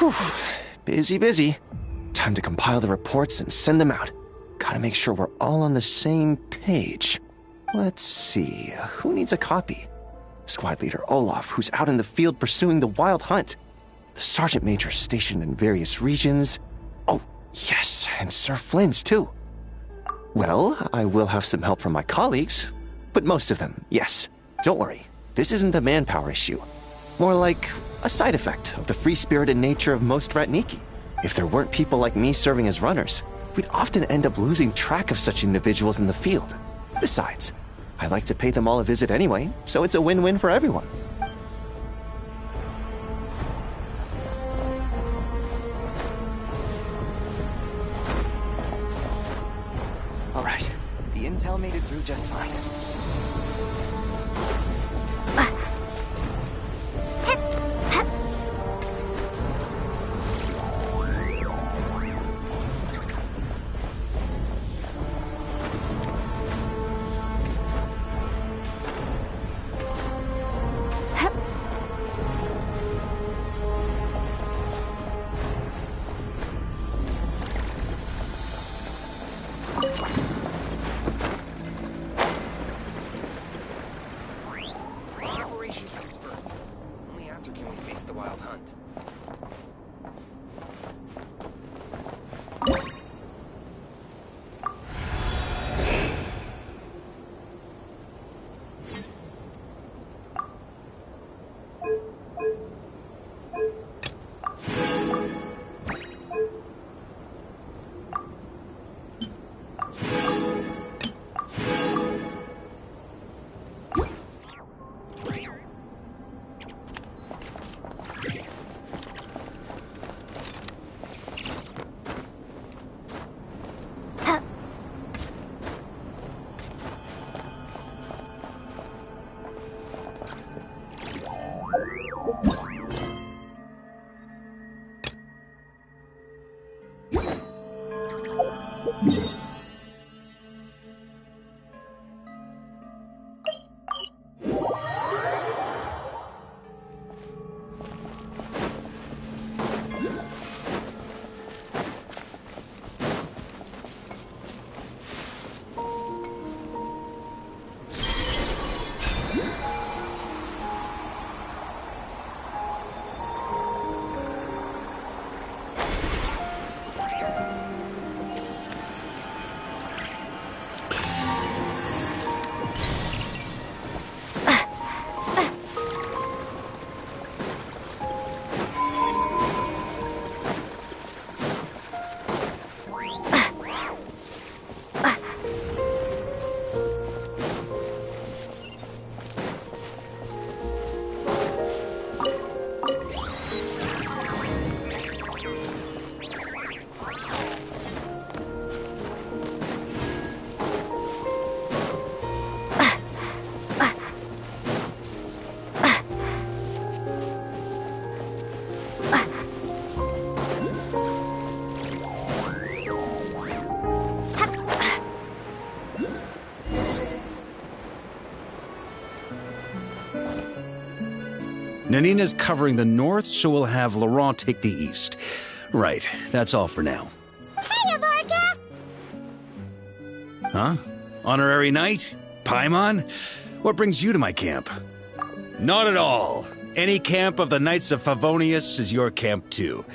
Whew. Busy, busy. Time to compile the reports and send them out. Gotta make sure we're all on the same page. Let's see, who needs a copy? Squad leader Olaf, who's out in the field pursuing the wild hunt. The sergeant major stationed in various regions. Oh, yes, and Sir Flynn's too. Well, I will have some help from my colleagues, but most of them, yes. Don't worry, this isn't a manpower issue. More like a side effect of the free-spirited nature of most Ratniki. If there weren't people like me serving as runners, we'd often end up losing track of such individuals in the field. Besides, I like to pay them all a visit anyway, so it's a win-win for everyone. All right, the intel made it through just fine. Nanina's covering the north, so we'll have Laurent take the east. Right, that's all for now. Hey, Avarka! Huh? Honorary knight? Paimon? What brings you to my camp? Not at all. Any camp of the Knights of Favonius is your camp too.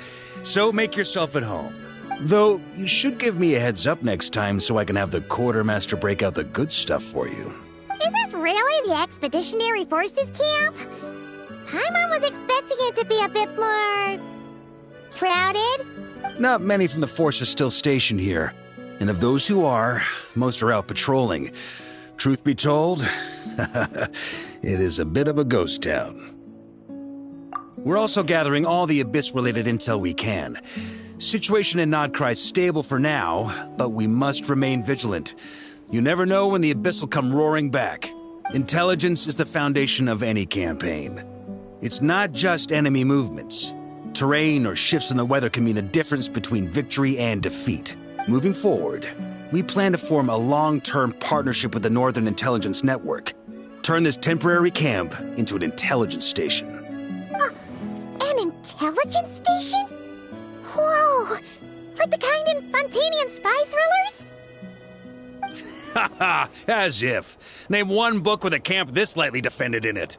So make yourself at home. Though, you should give me a heads up next time so I can have the quartermaster break out the good stuff for you. Is this really the Expeditionary Forces camp? Paimon was expecting it to be a bit more... crowded? Not many from the force are still stationed here. And of those who are, most are out patrolling. Truth be told, it is a bit of a ghost town. We're also gathering all the Abyss-related intel we can. Situation in Nodkrai's stable for now, but we must remain vigilant. You never know when the Abyss will come roaring back. Intelligence is the foundation of any campaign. It's not just enemy movements. Terrain or shifts in the weather can mean the difference between victory and defeat. Moving forward, we plan to form a long-term partnership with the Northern Intelligence Network. Turn this temporary camp into an intelligence station. An intelligence station? Beltanian spy thrillers? Haha, as if. Name one book with a camp this lightly defended in it.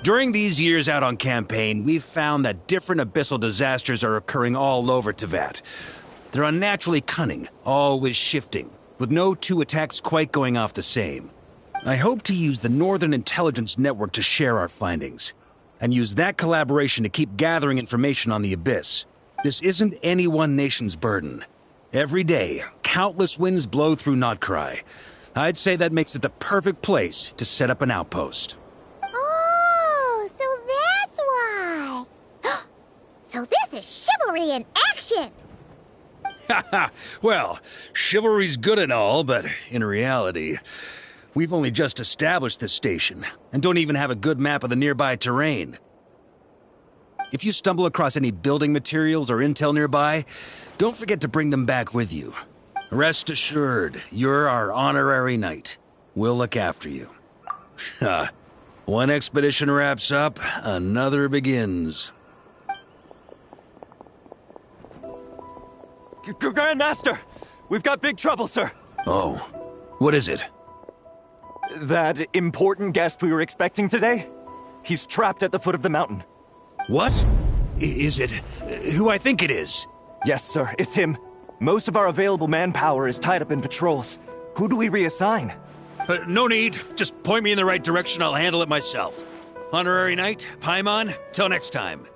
During these years out on campaign, we've found that different abyssal disasters are occurring all over Teyvat. They're unnaturally cunning, always shifting, with no two attacks quite going off the same. I hope to use the Northern Intelligence Network to share our findings, and use that collaboration to keep gathering information on the Abyss. This isn't any one nation's burden. Every day, countless winds blow through Notcry. I'd say that makes it the perfect place to set up an outpost. Oh, so that's why. So this is chivalry in action! Haha, well, chivalry's good and all, but in reality, we've only just established this station, and don't even have a good map of the nearby terrain. If you stumble across any building materials or intel nearby, don't forget to bring them back with you. Rest assured, you're our honorary knight. We'll look after you. One expedition wraps up, another begins. Grandmaster! We've got big trouble, sir! Oh, what is it? That important guest we were expecting today? He's trapped at the foot of the mountain. What? Is it who I think it is? Yes, sir, it's him. Most of our available manpower is tied up in patrols. Who do we reassign? No need. Just point me in the right direction, I'll handle it myself. Honorary Knight, Paimon, till next time.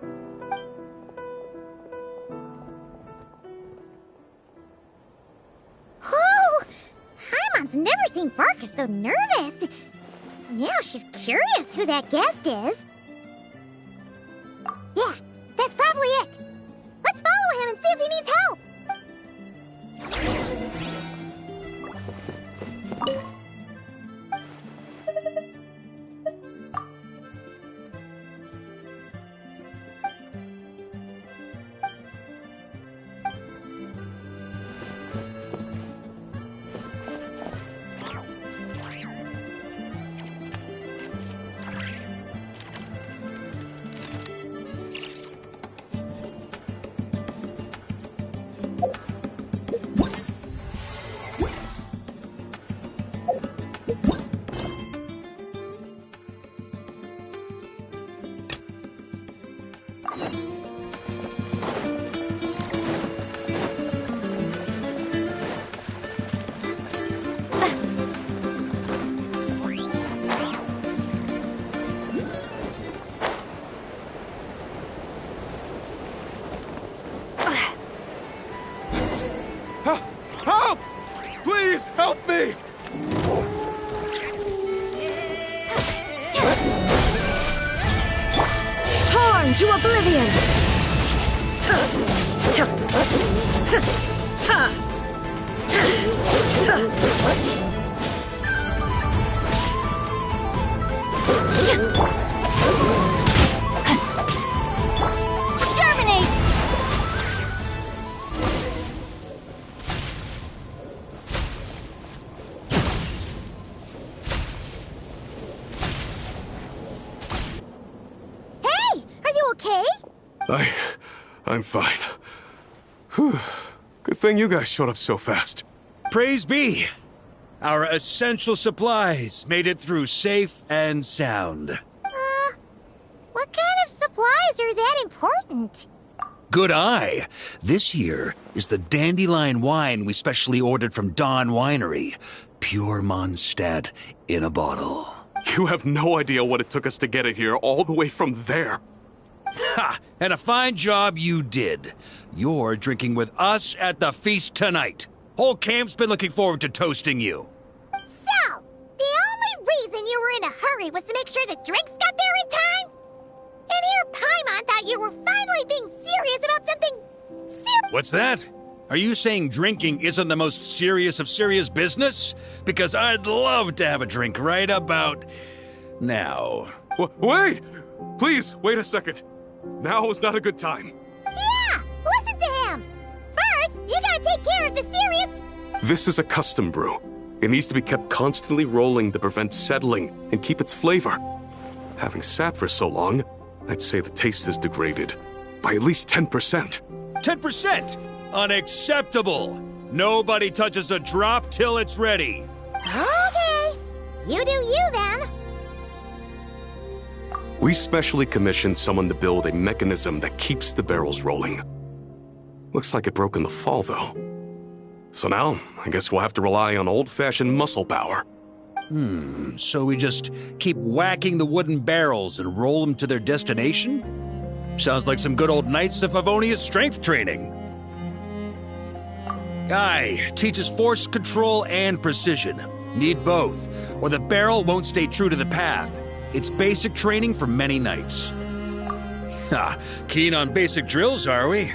Oh! Paimon's never seen Farkas so nervous. Now she's curious who that guest is. Yeah, that's probably it. Let's follow him and see if he needs help. Help! Please, help me! Torn to oblivion! Germinate! Hey! Are you okay? I'm fine. Whew. Good thing you guys showed up so fast. Praise be! Our essential supplies made it through safe and sound. What kind of supplies are that important? Good eye! This here is the dandelion wine we specially ordered from Dawn Winery. Pure Mondstadt in a bottle. You have no idea what it took us to get it here all the way from there. Ha! And a fine job you did. You're drinking with us at the feast tonight. Whole camp's been looking forward to toasting you. So, the only reason you were in a hurry was to make sure the drinks got there in time? And here Paimon thought you were finally being serious about something What's that? Are you saying drinking isn't the most serious of serious business? Because I'd love to have a drink right about now. Wait! Please, wait a second. Now is not a good time. Yeah, listen to him! First, you gotta take care of the serious... This is a custom brew. It needs to be kept constantly rolling to prevent settling and keep its flavor. Having sat for so long, I'd say the taste is degraded by at least 10%. 10%? Unacceptable! Nobody touches a drop till it's ready. Okay. You do you then. We specially commissioned someone to build a mechanism that keeps the barrels rolling. Looks like it broke in the fall, though. So now, I guess we'll have to rely on old-fashioned muscle power. So we just keep whacking the wooden barrels and roll them to their destination? Sounds like some good old Knights of Favonius strength training. Guy teaches force control and precision. Need both, or the barrel won't stay true to the path. It's basic training for many knights. Keen on basic drills, are we?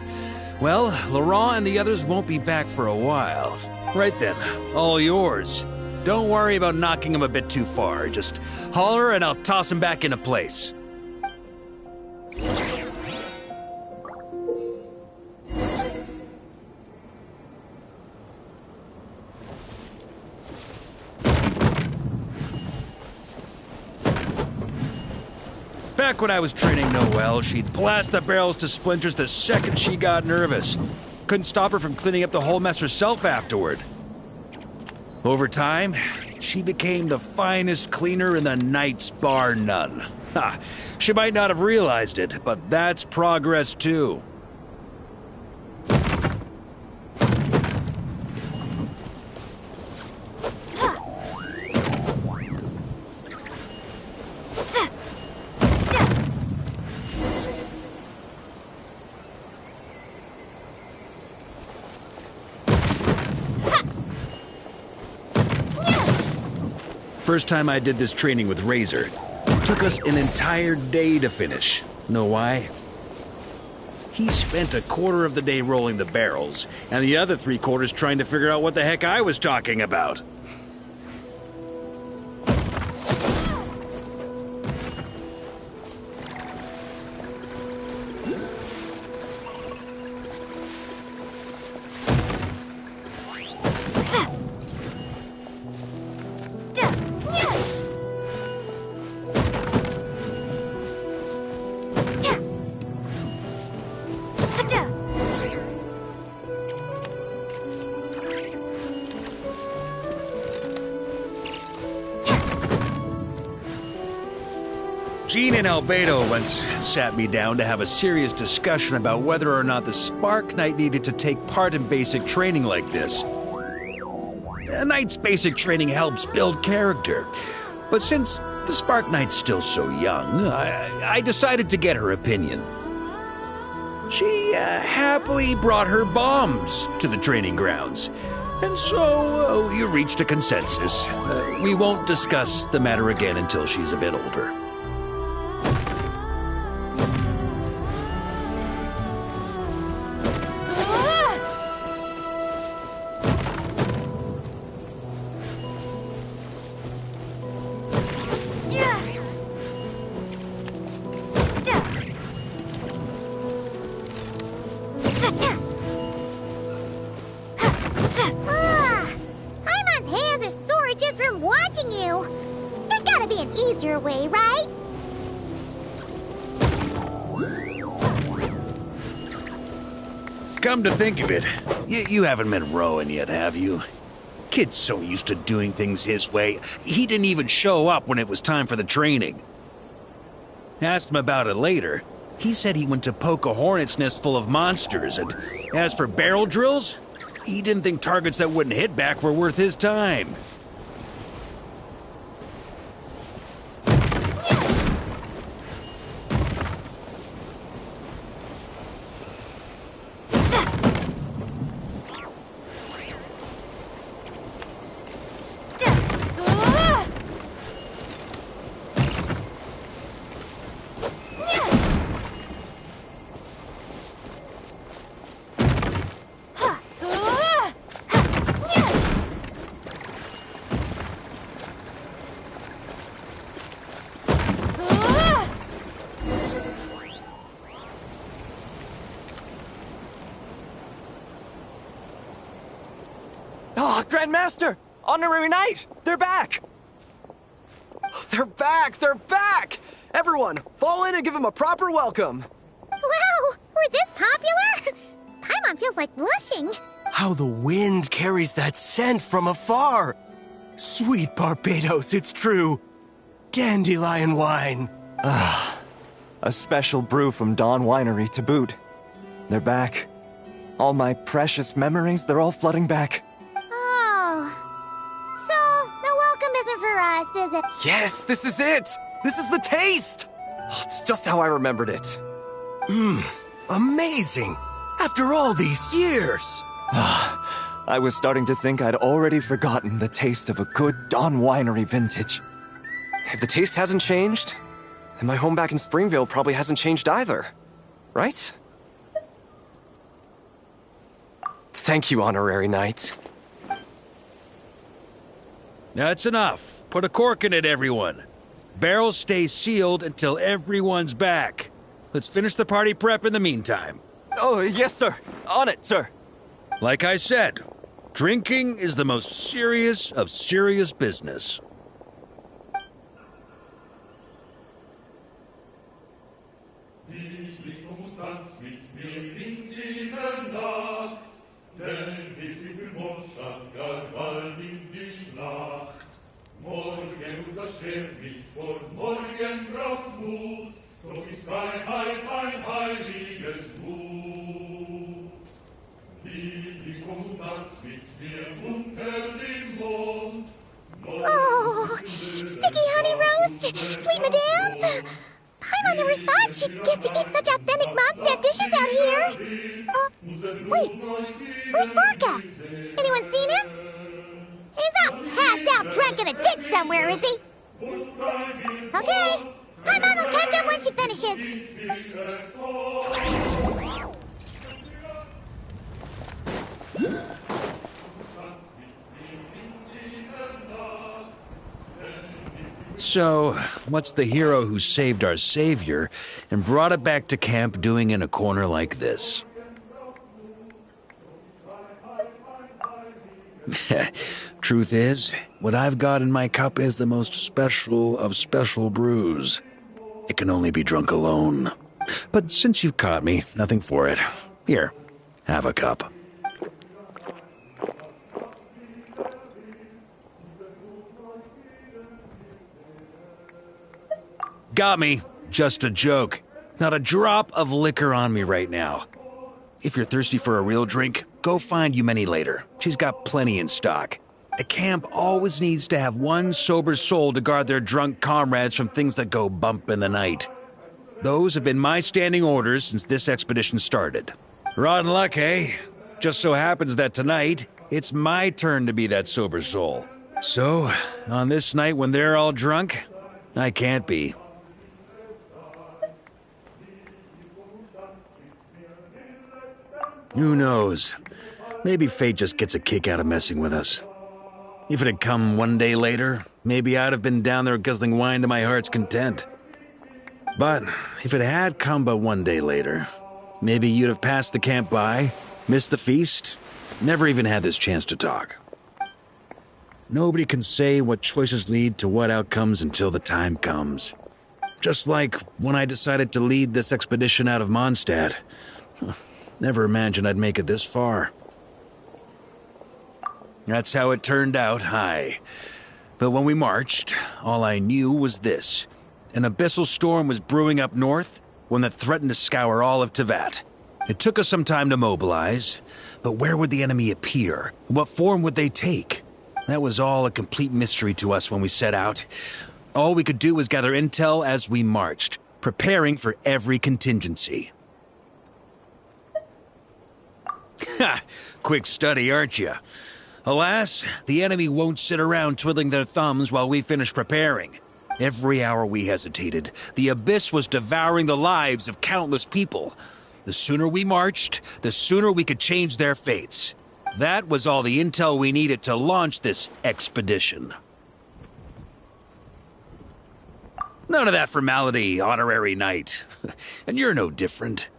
Well, Laurent and the others won't be back for a while. Right then, all yours. Don't worry about knocking him a bit too far. Just holler and I'll toss him back into place. Back when I was training Noelle, she'd blast the barrels to splinters the second she got nervous. Couldn't stop her from cleaning up the whole mess herself afterward. Over time, she became the finest cleaner in the Knights, bar none. She might not have realized it, but that's progress too. First time I did this training with Razor, it took us an entire day to finish. Know why? He spent a quarter of the day rolling the barrels, and the other 3/4 trying to figure out what the heck I was talking about. Jean and Albedo once sat me down to have a serious discussion about whether or not the Spark Knight needed to take part in basic training like this. A Knight's basic training helps build character, but since the Spark Knight's still so young, I decided to get her opinion. She happily brought her bombs to the training grounds, and so we reached a consensus. We won't discuss the matter again until she's a bit older. Paimon's hands are sore just from watching you. There's gotta be an easier way, right? Come to think of it, you haven't met Rowan yet, have you? Kid's so used to doing things his way, he didn't even show up when it was time for the training. Asked him about it later. He said he went to poke a hornet's nest full of monsters, and as for barrel drills, he didn't think targets that wouldn't hit back were worth his time. Grandmaster! Honorary Knight! They're back! They're back! They're back! Everyone, fall in and give them a proper welcome! Wow, we're this popular? Paimon feels like blushing. How the wind carries that scent from afar! Sweet Barbados, it's true. Dandelion wine. A special brew from Dawn Winery to boot. They're back. All my precious memories, they're all flooding back. Oh. So, the welcome isn't for us, is it? Yes, this is it! This is the taste! Oh, it's just how I remembered it. Amazing! After all these years! I was starting to think I'd already forgotten the taste of a good Dawn Winery vintage. If the taste hasn't changed, then my home back in Springville probably hasn't changed either. Right? Thank you, Honorary Knight. That's enough. Put a cork in it, everyone. Barrels stay sealed until everyone's back. Let's finish the party prep in the meantime. Oh, yes, sir. On it, sir. Like I said, drinking is the most serious of serious business. Oh, sticky honey roast, sweet madams. Paimon never thought she'd get to eat such authentic Mondstadt dishes out here. Wait, where's Vorka? Anyone seen him? He's not passed out drunk in a ditch somewhere, is he? Okay, Paimon will catch up when she finishes. So, what's the hero who saved our savior and brought it back to camp doing in a corner like this? Truth is, what I've got in my cup is the most special of special brews. It can only be drunk alone. But since you've caught me, nothing for it. Here, have a cup. Got me. Just a joke. Not a drop of liquor on me right now. If you're thirsty for a real drink, go find Yumeni later. She's got plenty in stock. A camp always needs to have one sober soul to guard their drunk comrades from things that go bump in the night. Those have been my standing orders since this expedition started. Rotten luck, eh? Just so happens that tonight, it's my turn to be that sober soul. So, on this night when they're all drunk, I can't be. Who knows? Maybe fate just gets a kick out of messing with us. If it had come one day later, maybe I'd have been down there guzzling wine to my heart's content. But if it had come but one day later, maybe you'd have passed the camp by, missed the feast, never even had this chance to talk. Nobody can say what choices lead to what outcomes until the time comes. Just like when I decided to lead this expedition out of Mondstadt. Never imagined I'd make it this far. That's how it turned out, aye. But when we marched, all I knew was this. An abyssal storm was brewing up north, one that threatened to scour all of Tevat. It took us some time to mobilize, but where would the enemy appear? What form would they take? That was all a complete mystery to us when we set out. All we could do was gather intel as we marched, preparing for every contingency. Ha! Quick study, aren't you? Alas, the enemy won't sit around twiddling their thumbs while we finish preparing. Every hour we hesitated, the abyss was devouring the lives of countless people. The sooner we marched, the sooner we could change their fates. That was all the intel we needed to launch this expedition. None of that formality, Honorary Knight. And you're no different.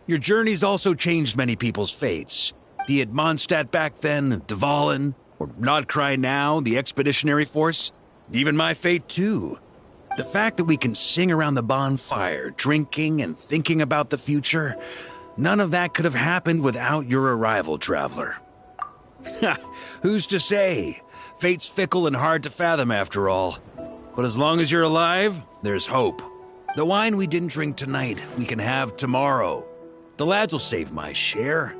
Your journey's also changed many people's fates. Be it Mondstadt back then, Dvalin, or Nodcry now, the Expeditionary Force. Even my fate, too. The fact that we can sing around the bonfire, drinking and thinking about the future, none of that could have happened without your arrival, Traveler. Who's to say? Fate's fickle and hard to fathom after all. But as long as you're alive, there's hope. The wine we didn't drink tonight, we can have tomorrow. The lads will save my share.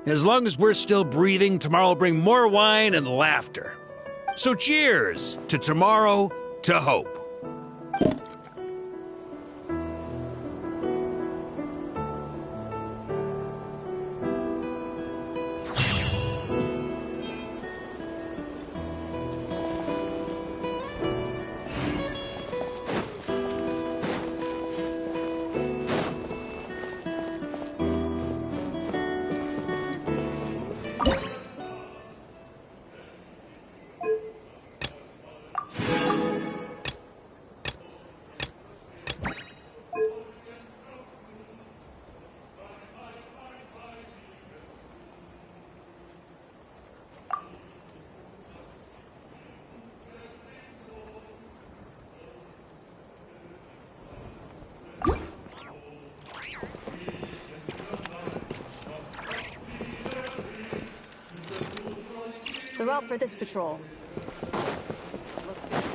As long as we're still breathing, tomorrow will bring more wine and laughter. So cheers to tomorrow, to hope. The route for this patrol. Looks good.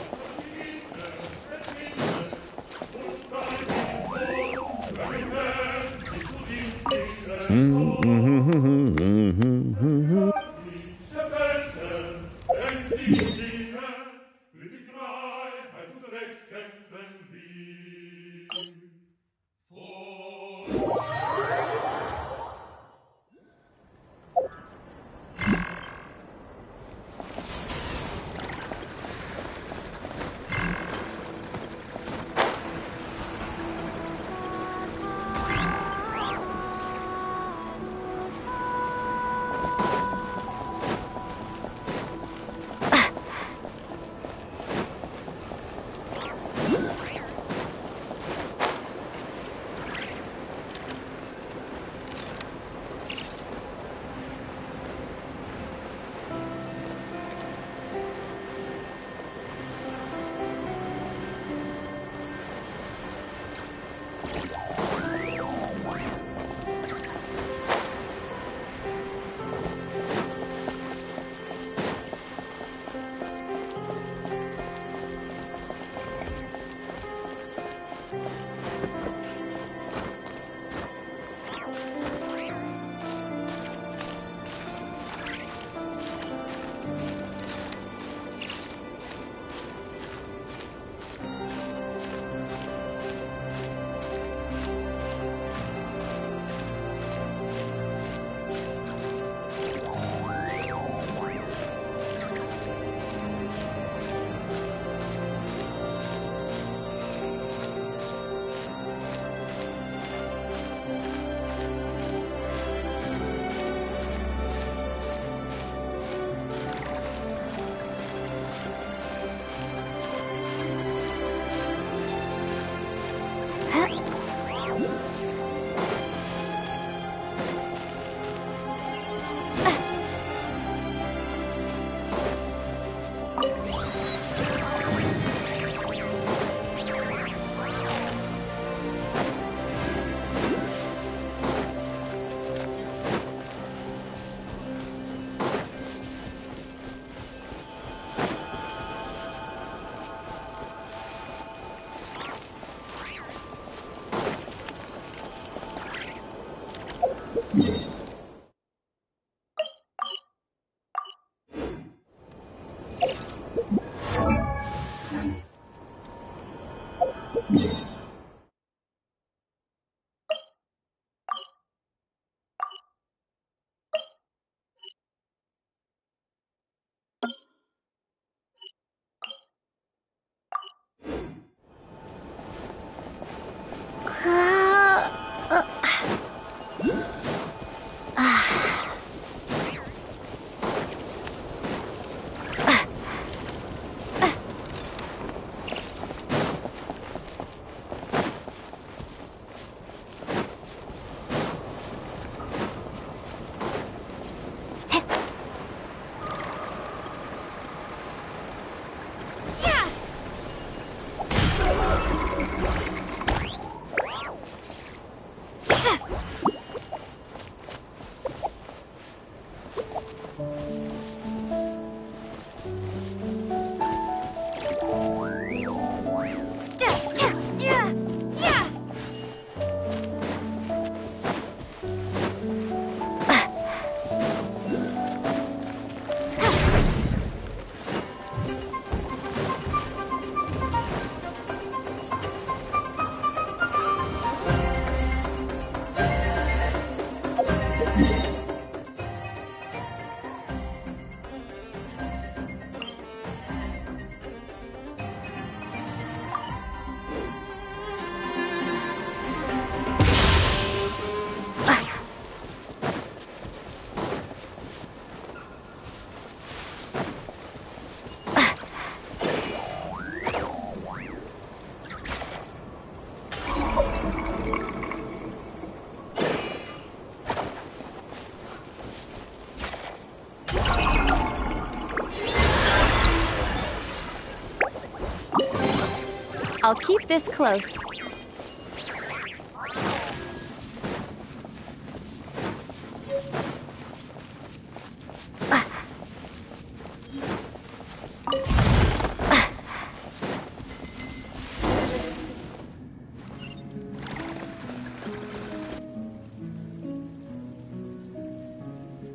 I'll keep this close.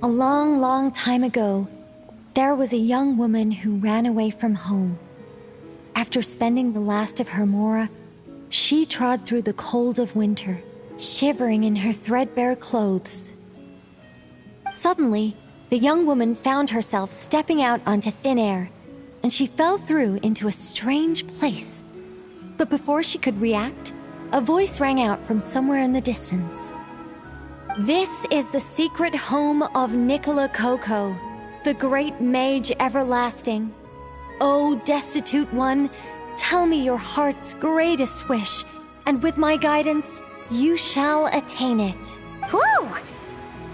A long, long time ago, there was a young woman who ran away from home. After spending the last of her mora, she trod through the cold of winter, shivering in her threadbare clothes. Suddenly, the young woman found herself stepping out onto thin air, and she fell through into a strange place. But before she could react, a voice rang out from somewhere in the distance. This is the secret home of Ittlua World, the great mage everlasting. O destitute one, tell me your heart's greatest wish, and with my guidance, you shall attain it. Whoa!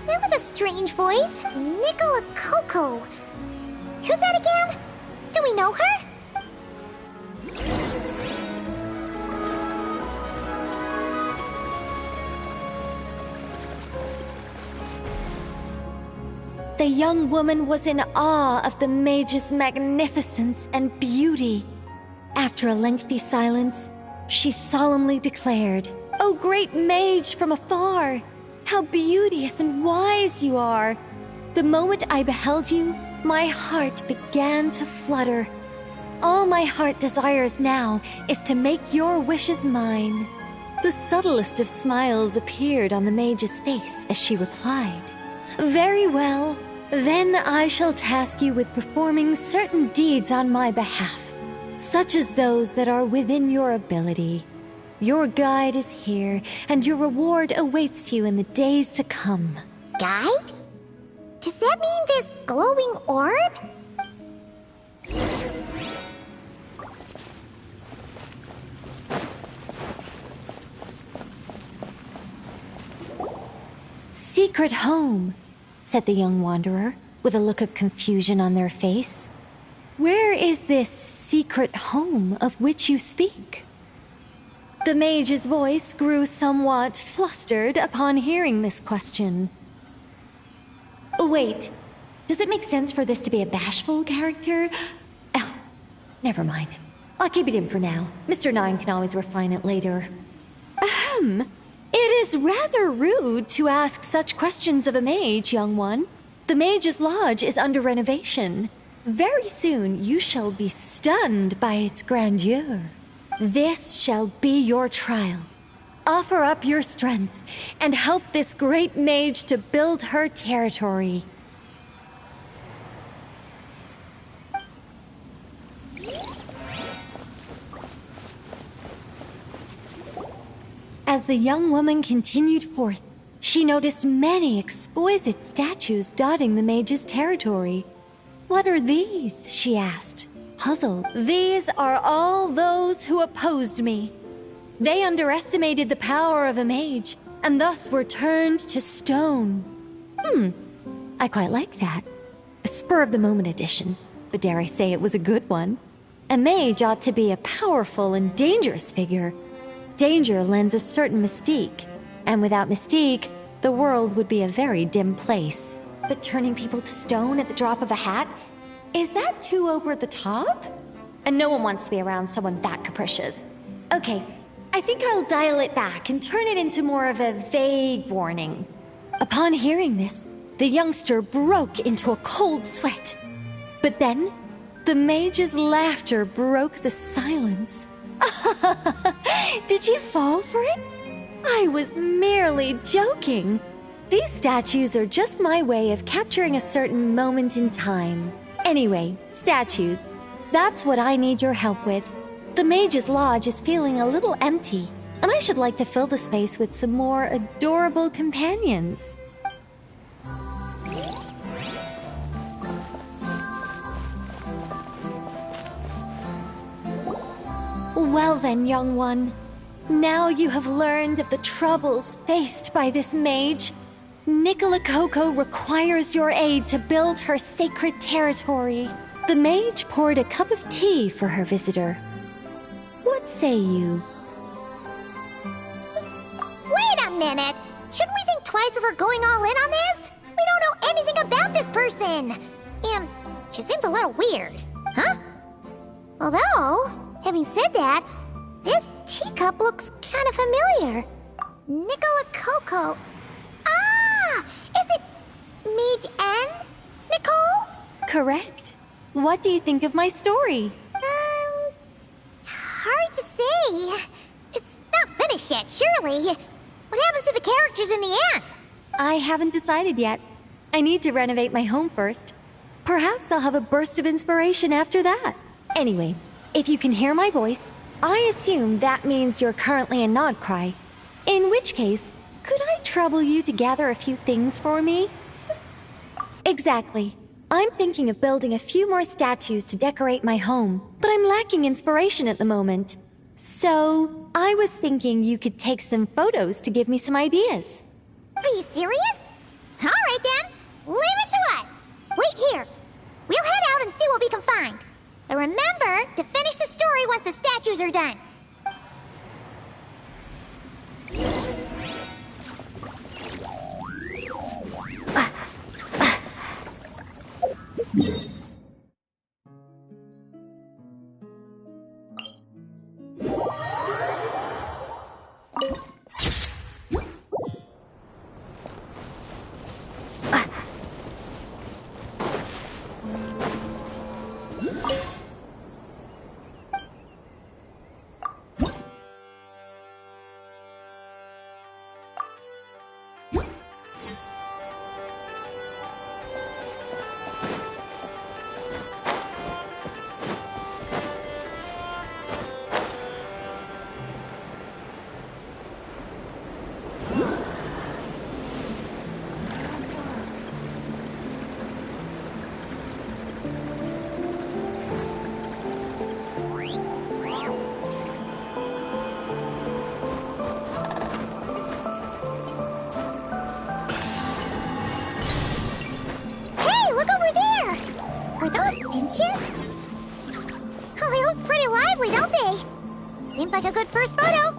That was a strange voice. Ittlua World. Who's that again? Do we know her? The young woman was in awe of the mage's magnificence and beauty. After a lengthy silence, she solemnly declared, "O great mage from afar, how beauteous and wise you are! The moment I beheld you, my heart began to flutter. All my heart desires now is to make your wishes mine." The subtlest of smiles appeared on the mage's face as she replied, "Very well. Then I shall task you with performing certain deeds on my behalf, such as those that are within your ability. Your guide is here, and your reward awaits you in the days to come." Guide? Does that mean this glowing orb? "Secret home," said the young wanderer, with a look of confusion on their face. "Where is this secret home of which you speak?" The mage's voice grew somewhat flustered upon hearing this question. Wait, does it make sense for this to be a bashful character? Oh, never mind. I'll keep it in for now. Mr. Nine can always refine it later. It is rather rude to ask such questions of a mage, young one. The Mage's Lodge is under renovation. Very soon you shall be stunned by its grandeur. This shall be your trial. Offer up your strength and help this great mage to build her territory. As the young woman continued forth, she noticed many exquisite statues dotting the mage's territory. "What are these?" she asked, puzzled. "These are all those who opposed me. They underestimated the power of a mage, and thus were turned to stone." I quite like that. A spur-of-the-moment addition, but dare I say it was a good one. A mage ought to be a powerful and dangerous figure. Danger lends a certain mystique, and without mystique, the world would be a very dim place. But turning people to stone at the drop of a hat? Is that too over the top? And no one wants to be around someone that capricious. Okay, I think I'll dial it back and turn it into more of a vague warning. Upon hearing this, the youngster broke into a cold sweat. But then, the mage's laughter broke the silence. Did you fall for it? I was merely joking. These statues are just my way of capturing a certain moment in time. Anyway, statues. That's what I need your help with. The Mage's Lodge is feeling a little empty, and I should like to fill the space with some more adorable companions. Well then, young one. Now you have learned of the troubles faced by this mage. Ittlua World requires your aid to build her sacred territory. The mage poured a cup of tea for her visitor. What say you? Wait a minute! Shouldn't we think twice before going all in on this? We don't know anything about this person! And she seems a little weird, huh? Although, having said that, this teacup looks kind of familiar. Nicola Coco. Ah! Is it Mage N? Nicole? Correct. What do you think of my story? Hard to say. It's not finished yet, surely. What happens to the characters in the end? I haven't decided yet. I need to renovate my home first. Perhaps I'll have a burst of inspiration after that. Anyway, if you can hear my voice, I assume that means you're currently in Nodcry. In which case, could I trouble you to gather a few things for me? Exactly. I'm thinking of building a few more statues to decorate my home, but I'm lacking inspiration at the moment. So, I was thinking you could take some photos to give me some ideas. Are you serious? Alright then, leave it to us! Wait here. We'll head out and see what we can find. And remember to finish the story once the statues are done. Are those finches? Oh, they look pretty lively, don't they? Seems like a good first photo.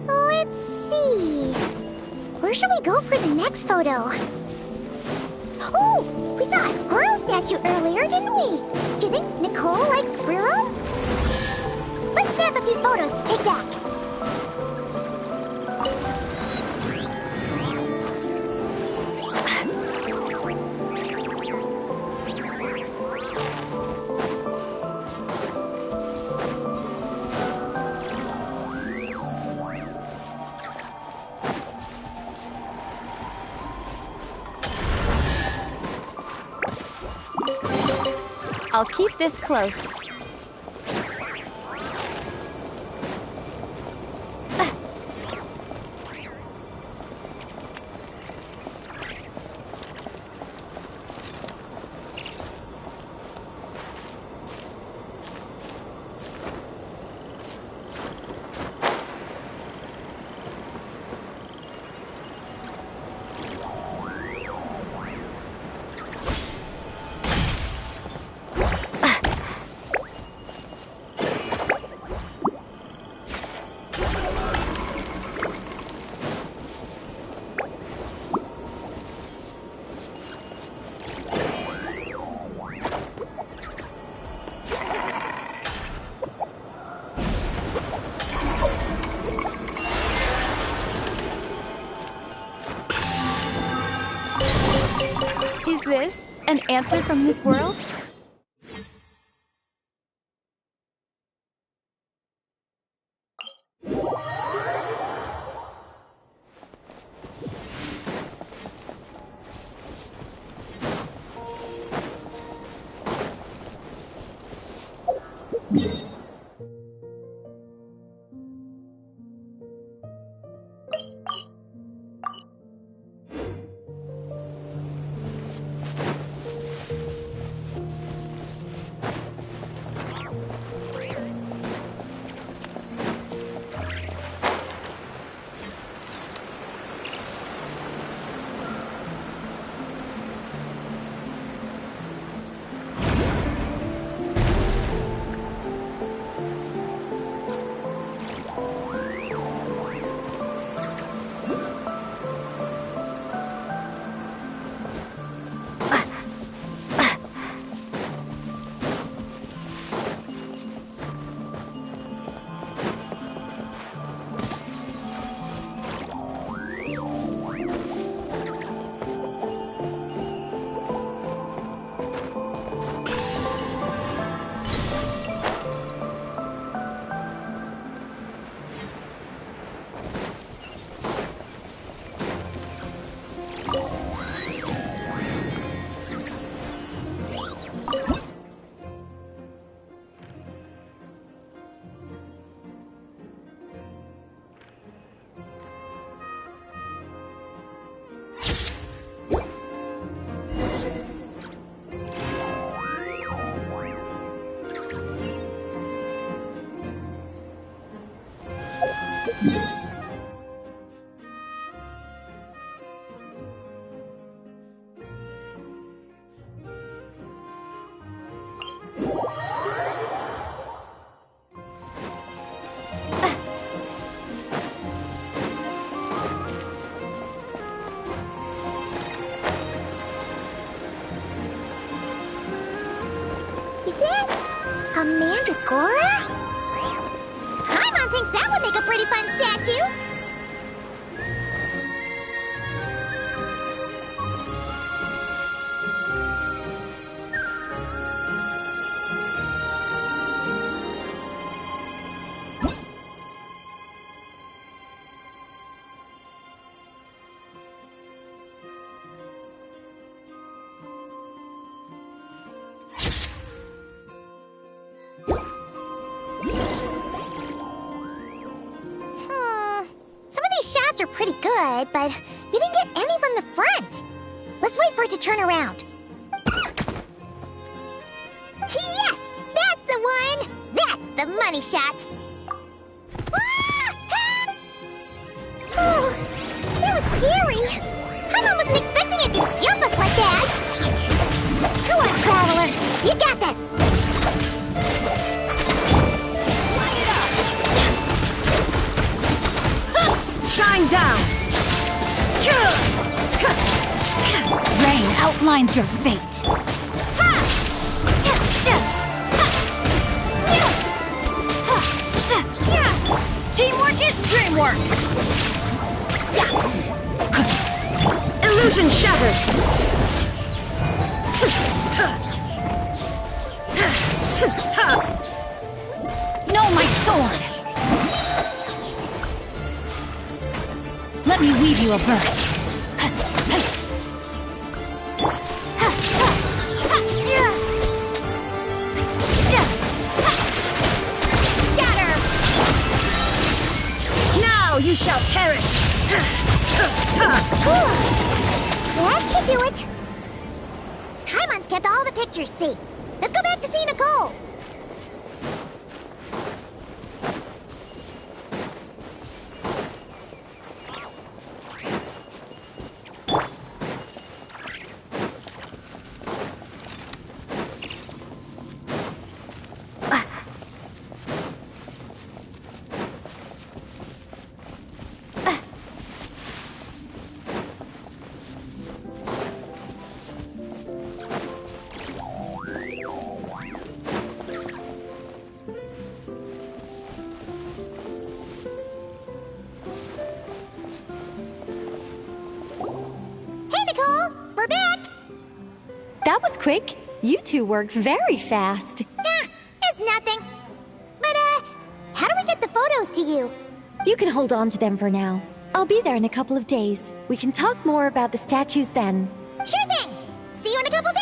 Let's see. Where should we go for the next photo? Oh, we saw a squirrel statue earlier, didn't we? Do you think Nicole likes squirrels? Let's snap a few photos to take back. I'll keep this close. Is this an answer from this world? A mandragora? Paimon thinks that would make a pretty fun statue. Are pretty good, but we didn't get any from the front. Let's wait for it to turn around. Yes! That's the one! That's the money shot! Ah! Help! Oh, that was scary. Paimon wasn't expecting it to jump us like that. Go on, Traveler. You got this. Shine down! Rain outlines your fate. Teamwork is dreamwork! Illusion shattered! Know my sword! Let me weave you a verse. Scatter! Now you shall perish. That should do it. Paimon's kept all the pictures safe. Let's go back to see Nicole. That was quick. You two worked very fast. Yeah, it's nothing. But, how do we get the photos to you? You can hold on to them for now. I'll be there in a couple of days. We can talk more about the statues then. Sure thing! See you in a couple days!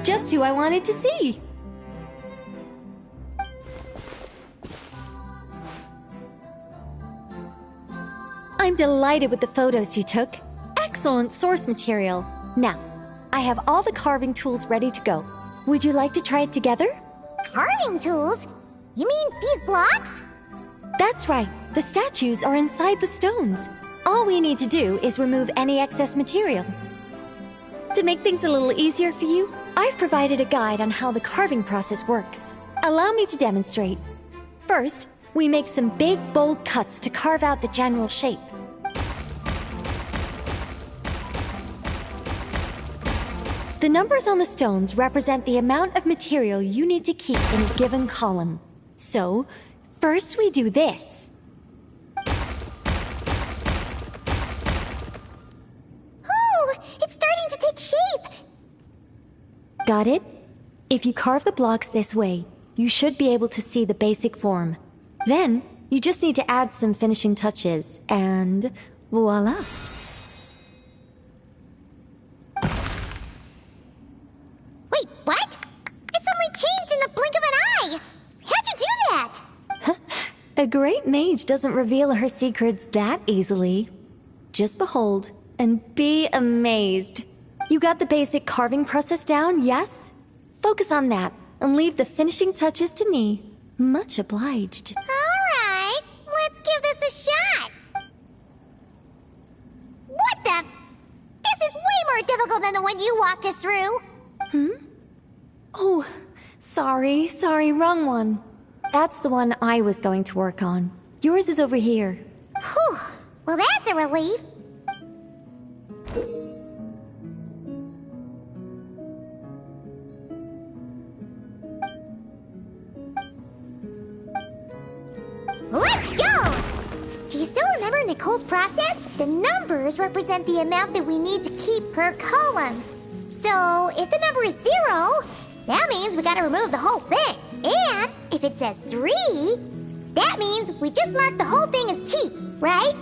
Just who I wanted to see. I'm delighted with the photos you took. Excellent source material. Now, I have all the carving tools ready to go. Would you like to try it together? Carving tools? You mean these blocks? That's right. The statues are inside the stones. All we need to do is remove any excess material. To make things a little easier for you, I've provided a guide on how the carving process works. Allow me to demonstrate. First, we make some big, bold cuts to carve out the general shape. The numbers on the stones represent the amount of material you need to keep in a given column. So, first we do this. Oh, it's starting to take shape! Got it? If you carve the blocks this way, you should be able to see the basic form. Then, you just need to add some finishing touches, and voila! Wait, what? It suddenly changed in the blink of an eye! How'd you do that? A great mage doesn't reveal her secrets that easily. Just behold, and be amazed. You got the basic carving process down, yes? Focus on that, and leave the finishing touches to me. Much obliged. Alright, let's give this a shot. What the? This is way more difficult than the one you walked us through. Oh, sorry, wrong one. That's the one I was going to work on. Yours is over here. Whew, well that's a relief. Let's go! Do you still remember Nicole's process? The numbers represent the amount that we need to keep per column. So, if the number is 0, that means we gotta remove the whole thing. And if it says 3, that means we just mark the whole thing as keep, right?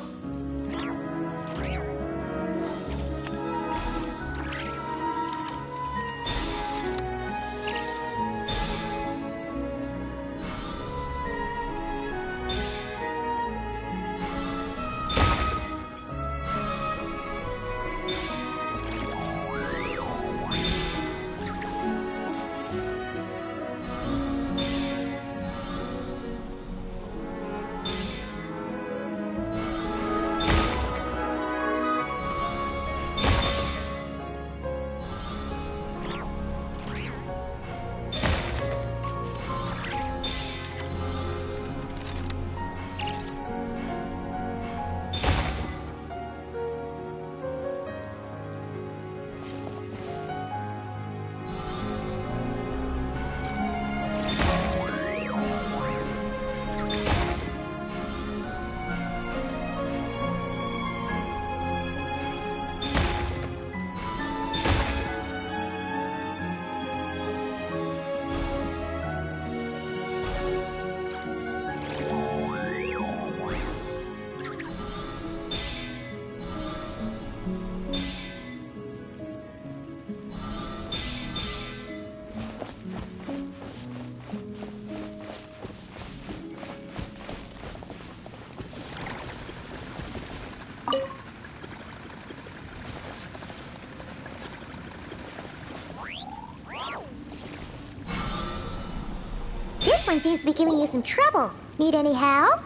This one seems to be giving you some trouble. Need any help?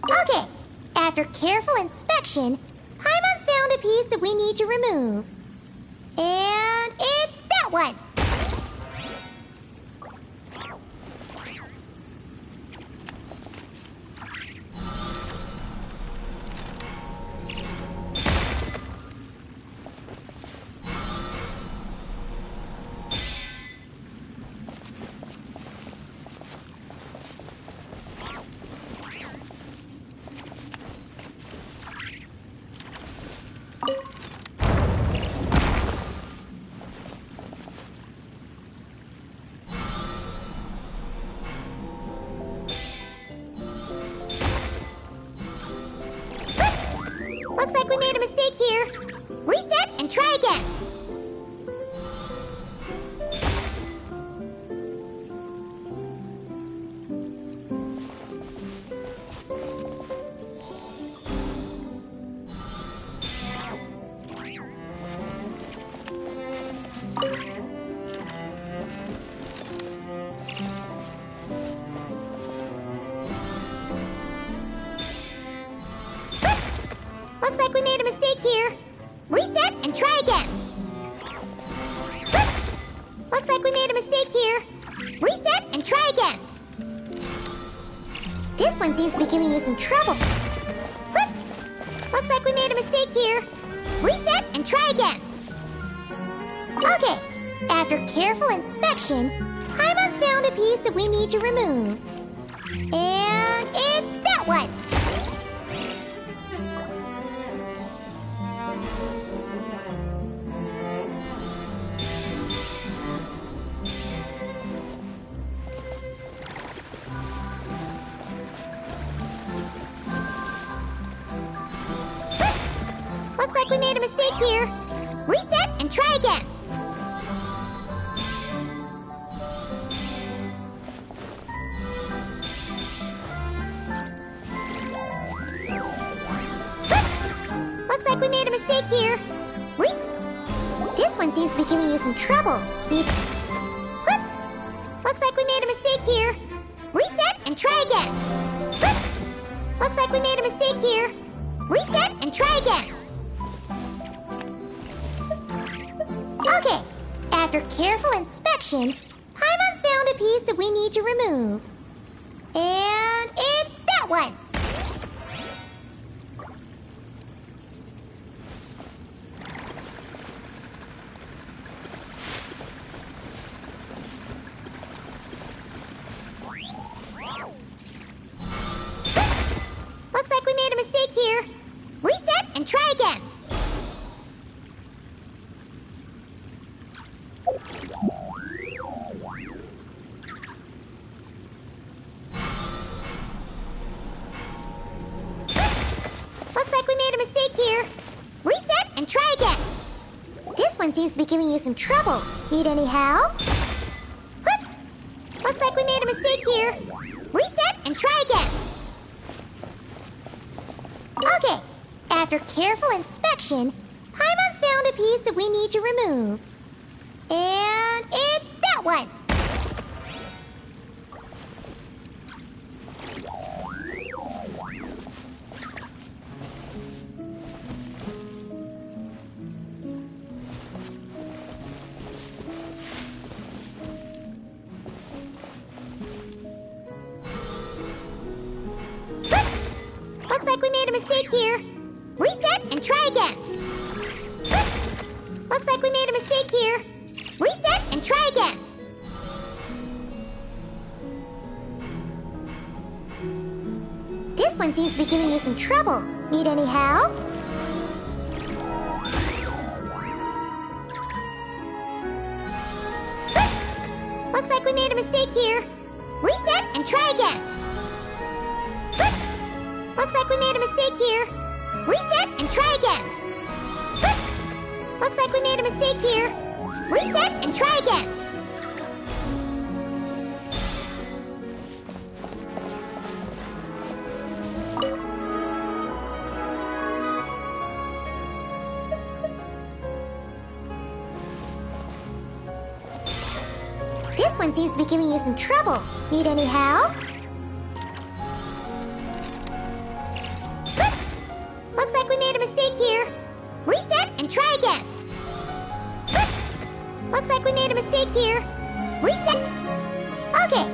Okay, after careful inspection, Paimon's found a piece that we need to remove. And it's that one! Looks like we made a mistake here. Reset and try again. Looks like we made a mistake here. Reset and try again. Looks like we made a mistake here. Reset and try again. This one seems to be giving you some trouble. Whoops! Looks like we made a mistake here. Reset and try again. Okay, after careful inspection, Paimon's found a piece that we need to remove. And it's that one! Looks like we made a mistake here. Reset and try again. like we made a mistake here. This one seems to be giving you some trouble. Whoops! Looks like we made a mistake here. Reset and try again. Whoops! Looks like we made a mistake here. Reset and try again. Okay. After careful inspection, Paimon's found a piece that we need to remove. And it's that one. Looks like we made a mistake here. Reset and try again. Looks like we made a mistake here. Reset and try again. This one seems to be giving you some trouble. Need any help? Whoops! Looks like we made a mistake here. Reset and try again. Okay. After careful inspection, Paimon's found a piece that we need to remove. And it's that one. Looks like we made a mistake here. Reset and try again. Looks like we made a mistake here. Reset and try again. This one seems to be giving you some trouble. Need any help? Looks like we made a mistake here. Reset and try again. Looks like we made a mistake here. Reset and try again. Looks like we made a mistake here. Reset and try again. This one seems to be giving you some trouble. Need any help? Looks like we made a mistake here. Reset and try again. Looks like we made a mistake here. Reset. Okay.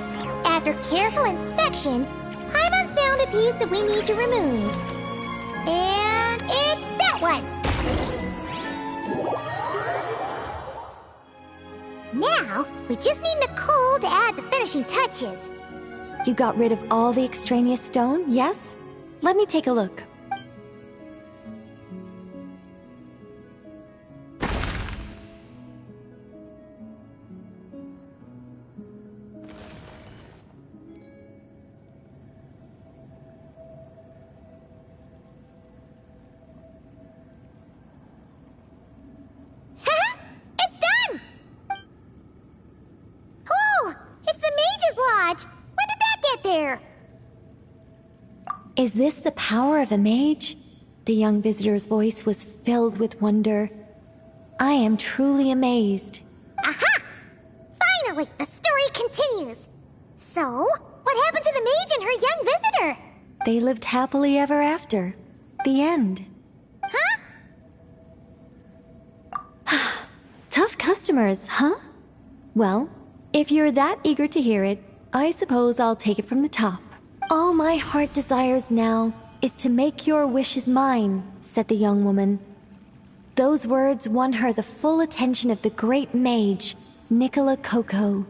After careful inspection, Paimon's found a piece that we need to remove. And it's that one. Now, we just need Nicole to add the finishing touches. You got rid of all the extraneous stone, yes? Let me take a look. Is this the power of a mage? The young visitor's voice was filled with wonder. I am truly amazed. Aha! Finally, the story continues. So, what happened to the mage and her young visitor? They lived happily ever after. The end. Huh? Tough customers, huh? Well, if you're that eager to hear it, I suppose I'll take it from the top. All my heart desires now is to make your wishes mine, said the young woman. Those words won her the full attention of the great mage, Nicola Coco.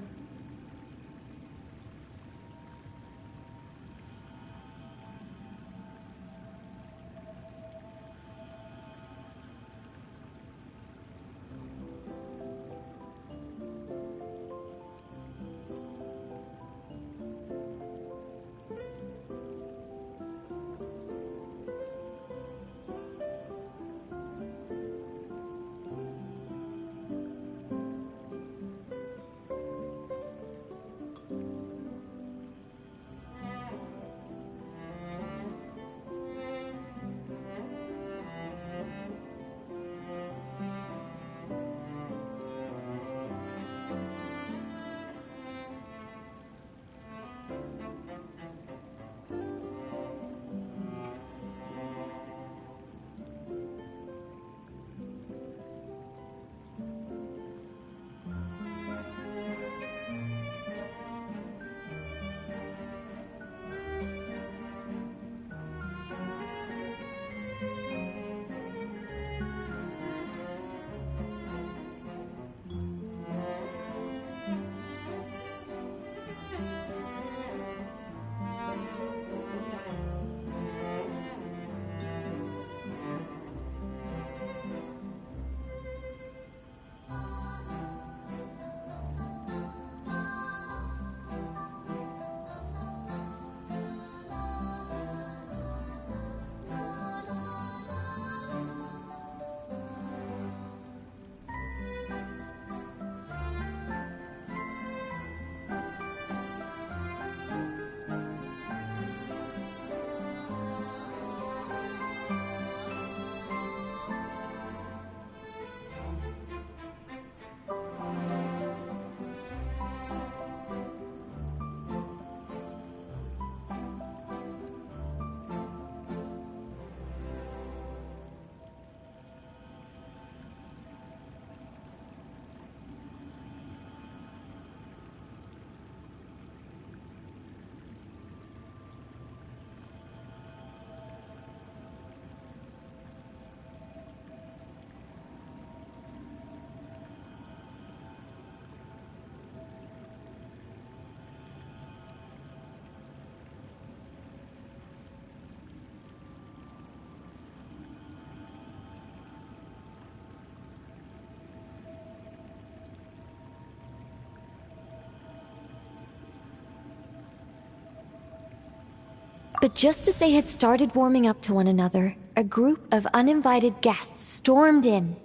But just as they had started warming up to one another, a group of uninvited guests stormed in,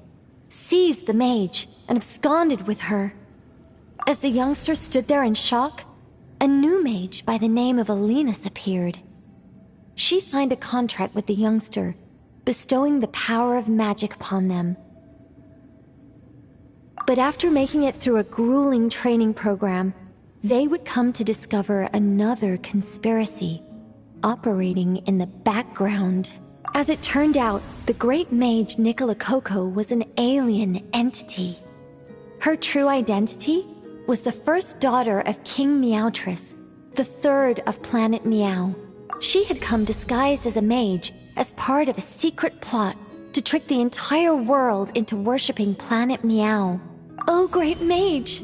seized the mage, and absconded with her. As the youngster stood there in shock, a new mage by the name of Alinus appeared. She signed a contract with the youngster, bestowing the power of magic upon them. But after making it through a grueling training program, they would come to discover another conspiracy operating in the background. As it turned out, the great mage Nicola Coco was an alien entity. Her true identity was the first daughter of King Meowtress, the third of Planet Meow. She had come disguised as a mage as part of a secret plot to trick the entire world into worshipping Planet Meow. Oh, great mage!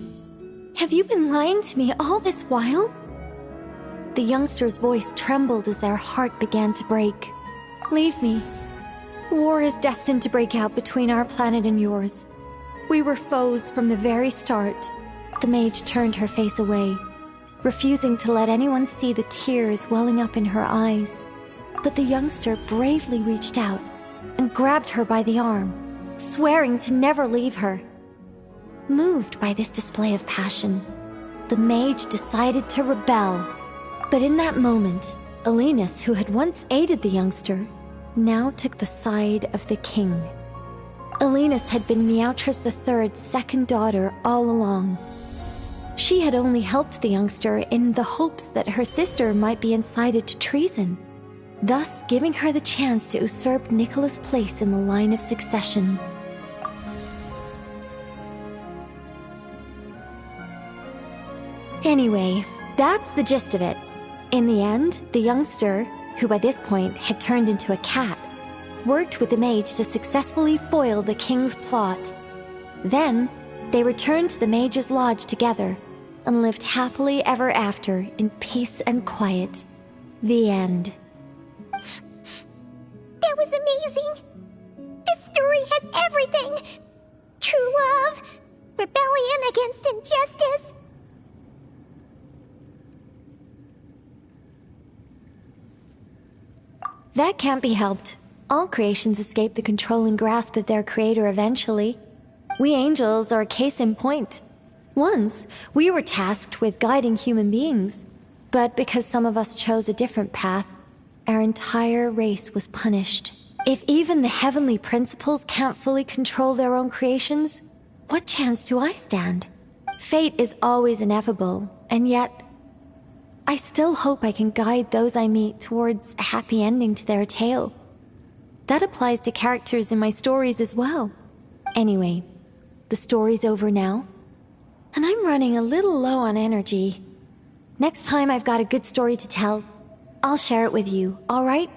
Have you been lying to me all this while? The youngster's voice trembled as their heart began to break. Leave me. War is destined to break out between our planet and yours. We were foes from the very start. The mage turned her face away, refusing to let anyone see the tears welling up in her eyes. But the youngster bravely reached out and grabbed her by the arm, swearing to never leave her. Moved by this display of passion, the mage decided to rebel. But in that moment, Alinus, who had once aided the youngster, now took the side of the king. Alinus had been Meowtress III's second daughter all along. She had only helped the youngster in the hopes that her sister might be incited to treason, thus giving her the chance to usurp Nicola's place in the line of succession. Anyway, that's the gist of it. In the end, the youngster, who by this point had turned into a cat, worked with the mage to successfully foil the king's plot. Then, they returned to the mage's lodge together and lived happily ever after in peace and quiet. The end. That was amazing! This story has everything! True love, rebellion against injustice. That can't be helped. All creations escape the controlling grasp of their creator eventually. We angels are a case in point. Once, we were tasked with guiding human beings, but because some of us chose a different path, our entire race was punished. If even the heavenly principles can't fully control their own creations, what chance do I stand? Fate is always ineffable, and yet I still hope I can guide those I meet towards a happy ending to their tale. That applies to characters in my stories as well. Anyway, the story's over now, and I'm running a little low on energy. Next time I've got a good story to tell, I'll share it with you, all right?